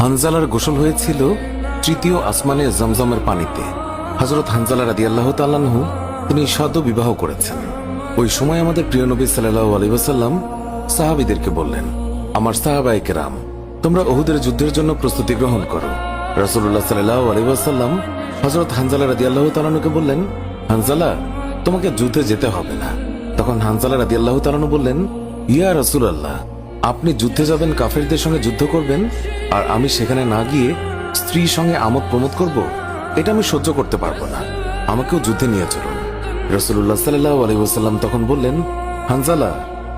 হানজালার গোসল হয়েছিল তৃতীয় আসমানে জমজমের পানিতে। হযরত হানজালা রাদিয়াল্লাহু তাআলা আনহু তিনি সদ্য বিবাহ করেছেন। ওই সময় আমাদের প্রিয় নবী সাল্লাল্লাহু আলাইহি ওয়াসাল্লাম সাহাবীদেরকে বললেন, আমার সাহাবায়ে কেরাম, তোমরা উহুদের যুদ্ধের জন্য প্রস্তুতি গ্রহণ করো। রাসূলুল্লাহ সাল্লাল্লাহু আলাইহি ওয়াসাল্লাম হযরত হানজালা রাদিয়াল্লাহু তাআলা আনহুকে বললেন, হানজালা, তোমাকে যুদ্ধে যেতে হবে না। তখন হানজালা রাদিয়াল্লাহু তাআলা আনহু বললেন, ইয়া রাসূলুল্লাহ, আপনি যুদ্ধে যাবেন, কাফেরদের সঙ্গে যুদ্ধ করবেন, আর আমি সেখানে না গিয়ে স্ত্রীর সঙ্গে আমোদ প্রমোদ করব? এটা আমি সহ্য করতে পারবো না। আমাকেও যুদ্ধে নিয়ে চলুন। রাসূলুল্লাহ সাল্লাল্লাহু আলাইহি ওয়াসাল্লাম তখন বললেন, হানজালা,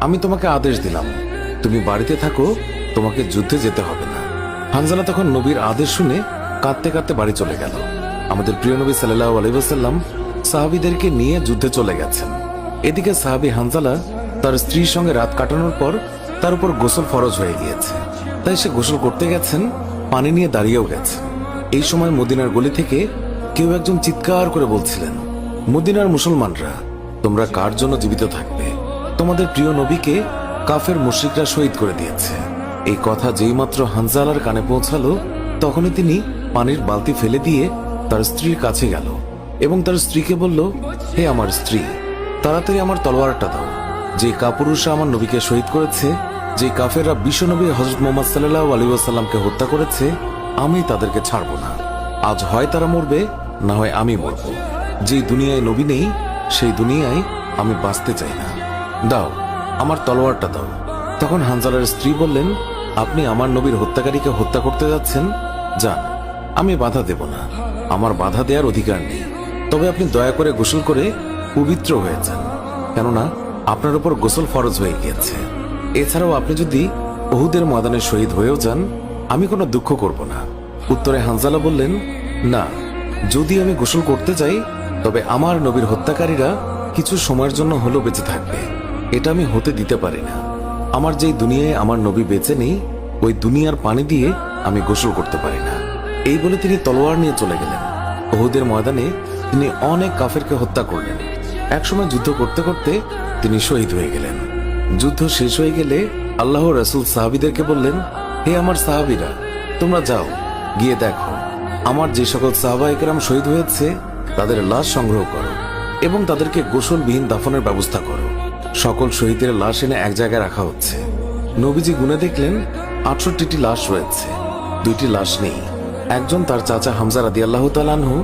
আমি তোমাকে আদেশ দিলাম, তুমি বাড়িতে থাকো, তোমাকে যুদ্ধে যেতে হবে না। হানজালা তখন নবীর আদেশ শুনে কাঁদতে কাঁদতে বাড়ি চলে গেল। আমাদের প্রিয় নবী সাল্লাল্লাহু আলাইহি ওয়াসাল্লাম সাহাবীদেরকে নিয়ে যুদ্ধে চলে গেছেন। এদিকে সাহাবী হানজালা তার স্ত্রীর সঙ্গে রাত কাটানোর পর তার উপর গোসল ফরজ হয়ে গিয়েছে, তাই সে গোসল করতে গেছেন, পানি নিয়ে দাঁড়িয়েও গেছেন। এই সময় মদিনার গলি থেকে কেউ একজন চিৎকার করে বলছিলেন, মদিনার মুসলমানরা, তোমরা কার জন্য জীবিত থাকবে? তোমাদের প্রিয় নবীকে কাফের মুশরিকরা শহীদ করে দিয়েছে। এই কথা যেই মাত্র হানজালার কানে পৌঁছালো, তখনই তিনি পানির বালতি ফেলে দিয়ে তার স্ত্রীর কাছে গেল এবং তার স্ত্রীকে বলল, হে আমার স্ত্রী, তাড়াতাড়ি আমার তলোয়ারটা দাও। যে কাপুরুষরা আমার নবীকে শহীদ করেছে, যে কাফেররা বিশ্বনবী হযরত মুহাম্মদ সাল্লাল্লাহু আলাইহি ওয়াসাল্লামকে হত্যা করেছে, আমি তাদেরকে ছাড়ব না। আজ হয় তারা মরবে, না হয় আমি মরব। যেই দুনিয়ায় নবী নেই, সেই দুনিয়ায় আমি বাঁচতে চাই না। দাও, আমার তলোয়ারটা দাও। তখন হানজালার স্ত্রী বললেন, আপনি আমার নবীর হত্যাকারীকে হত্যা করতে যাচ্ছেন? যান, আমি বাধা দেব না, আমার বাধা দেওয়ার অধিকার নেই। তবে আপনি দয়া করে গোসল করে পবিত্র হয়ে যান, কেননা আপনার উপর গোসল ফরজ হয়ে গিয়েছে। এছাড়াও আপনি যদি উহুদের ময়দানে শহীদ হয়েও যান, আমি কোনো দুঃখ করব না। উত্তরে হানজালা বললেন, না, যদি আমি গোসল করতে চাই, তবে আমার নবীর হত্যাকারীরা কিছু সময়ের জন্য হলেও বেঁচে থাকবে, এটা আমি হতে দিতে পারি না। আমার যেই দুনিয়ায় আমার নবী বেঁচে নেই, ওই দুনিয়ার পানি দিয়ে আমি গোসল করতে পারি না। এই বলে তিনি তলোয়ার নিয়ে চলে গেলেন। উহুদের ময়দানে তিনি অনেক কাফেরকে হত্যা করলেন। একসময় যুদ্ধ করতে করতে তিনি শহীদ হয়ে গেলেন। যুদ্ধ শেষ হয়ে গেলে আল্লাহ রাসূল সাহাবীদেরকে বললেন, হে আমার সাহাবীরা, তোমরা যাও, গিয়ে দেখো আমার যে সকল সাহাবায়ে কেরাম শহীদ হয়েছে তাদের লাশ সংগ্রহ করো এবং তাদেরকে গোসলবিহীন দাফনের ব্যবস্থা করো। সকল শহীদের লাশ এনে এক জায়গায় রাখা হচ্ছে। নবীজি গুনে দেখলেন ৬৮টি লাশ রয়েছে, ২টি লাশ নেই। একজন তার চাচা হামজা রাদিয়াল্লাহু তাআলা আনহু,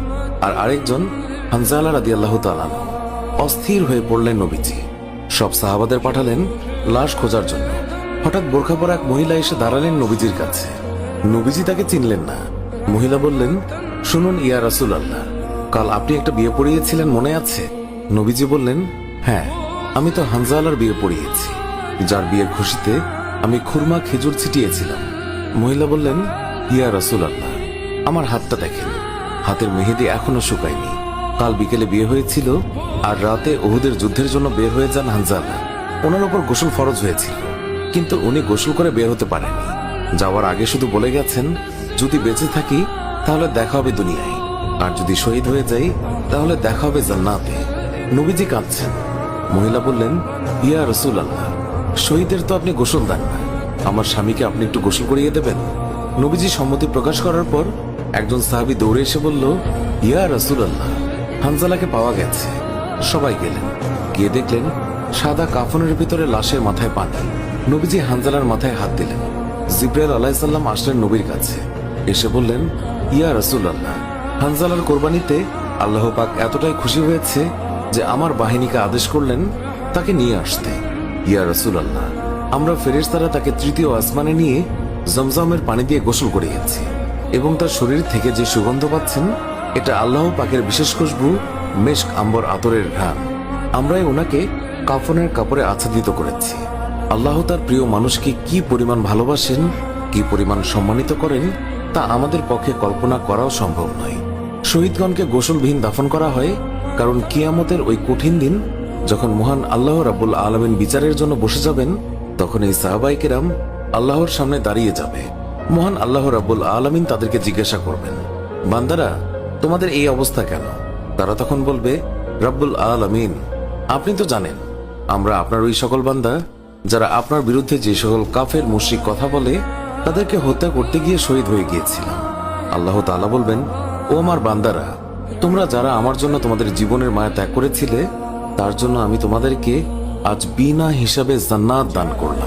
আর আরেকজন হানজালা রাদিয়াল্লাহু তাআলা আনহু। অস্থির হয়ে পড়লেন নবীজি। সব সাহাবাদের পাঠালেন লাশ খোঁজার জন্য। হঠাৎ বোরখা পরা এক মহিলা এসে দাঁড়ালেন নবীজির কাছে। নবীজি তাকে চিনলেন না। মহিলা বললেন, শুনুন ইয়া রাসূলুল্লাহ, কাল আপনি একটা বিয়ে পড়িয়েছিলেন, মনে আছে? নবীজি বললেন, হ্যাঁ, আমি তো হানজালার বিয়ে পড়িয়েছি, যার বিয়ের খুশিতে আমি খুরমা খেজুর ছিটিয়েছিলাম। মহিলা বললেন, ইয়া রাসূলুল্লাহ, আমার হাতটা দেখেন, হাতের মেহেদি এখনো শুকায়নি। কাল বিকেলে বিয়ে হয়েছিল, আর রাতে উহুদের যুদ্ধের জন্য বের হয়ে যান হানজালা। ওনার উপর গোসল ফরজ হয়েছিল, কিন্তু উনি গোসল করে বের হতে পারেননি। যাওয়ার আগে শুধু বলে গেছেন, যদি বেঁচে থাকি তাহলে দেখা হবে দুনিয়ায়, আর যদি শহীদ হয়ে যাই তাহলে দেখা হবে জান্নাতে। নবীজি কাঁদছেন। মহিলা বললেন, ইয়া রাসূলুল্লাহ, শহীদের তো আপনি গোসল দেন না, আমার স্বামীকে আপনি একটু গোসল করিয়ে দেবেন। নবীজি সম্মতি প্রকাশ করার পর একজন সাহাবী দৌড়ে এসে বলল, ইয়া রাসূলুল্লাহ, হানজালাকে পাওয়া গেছে। সবাই গেলেন, গিয়ে দেখলেন সাদা কাফনের ভিতরে লাশের মাথায় পানি। নবীজি হানজালার মাথায় হাত দিলেন। জিবরাইল আলাইহিস সালাম আসলেন নবীর কাছে, এসে বললেন, ইয়া রাসূলুল্লাহ, হানজালার কোরবানিতে আল্লাহ পাক এতটাই খুশি হয়েছে যে আমার বাহিনীকে আদেশ করলেন তাকে নিয়ে আসতে। ইয়া রাসূলুল্লাহ, আমরা ফেরেশতারা তাকে তৃতীয় আসমানে নিয়ে জমজমের পানি দিয়ে গোসল করিয়েছি এবং তার শরীর থেকে যে সুগন্ধ পাচ্ছেন, এটা আল্লাহ পাকের বিশেষ খুশবু, মেশক আম্বর আতরের ঘ্রাণ। আমরাই ওনাকে কাফনের কাপড়ে আচ্ছাদিত করেছি। আল্লাহ তার প্রিয় মানুষকে কি পরিমাণ ভালোবাসেন, কি পরিমাণ সম্মানিত করেন, তা আমাদের পক্ষে কল্পনা করাও সম্ভব নয়। শহীদগণকে গোসলবিহীন দাফন করা হয় কারণ কিয়ামতের ওই কঠিন দিন যখন মহান আল্লাহ রাব্বুল আলামিন বিচারের জন্য বসে যাবেন, তখন এই সাহাবায়ে কেরাম আল্লাহর সামনে দাঁড়িয়ে যাবে। মহান আল্লাহ রাব্বুল আলামিন তাদেরকে জিজ্ঞাসা করবেন, বান্দারা, তোমাদের এই অবস্থা কেন? তারা তখন বলবে, রাব্বুল আলামিন, আপনি তো জানেন আমরা আপনার ওই সকল বান্দা যারা আপনার বিরুদ্ধে যে সকল কাফের মুশরিক কথা বলে তাদেরকে হত্যা করতে গিয়ে শহীদ হয়ে গিয়েছিলাম। আল্লাহ তাআলা বলবেন, ও আমার বান্দারা, তোমরা যারা আমার জন্য তোমাদের জীবনের মায়া ত্যাগ করেছিলে, তার জন্য আমি তোমাদেরকে আজ বিনা হিসাবে জান্নাত দান করলাম।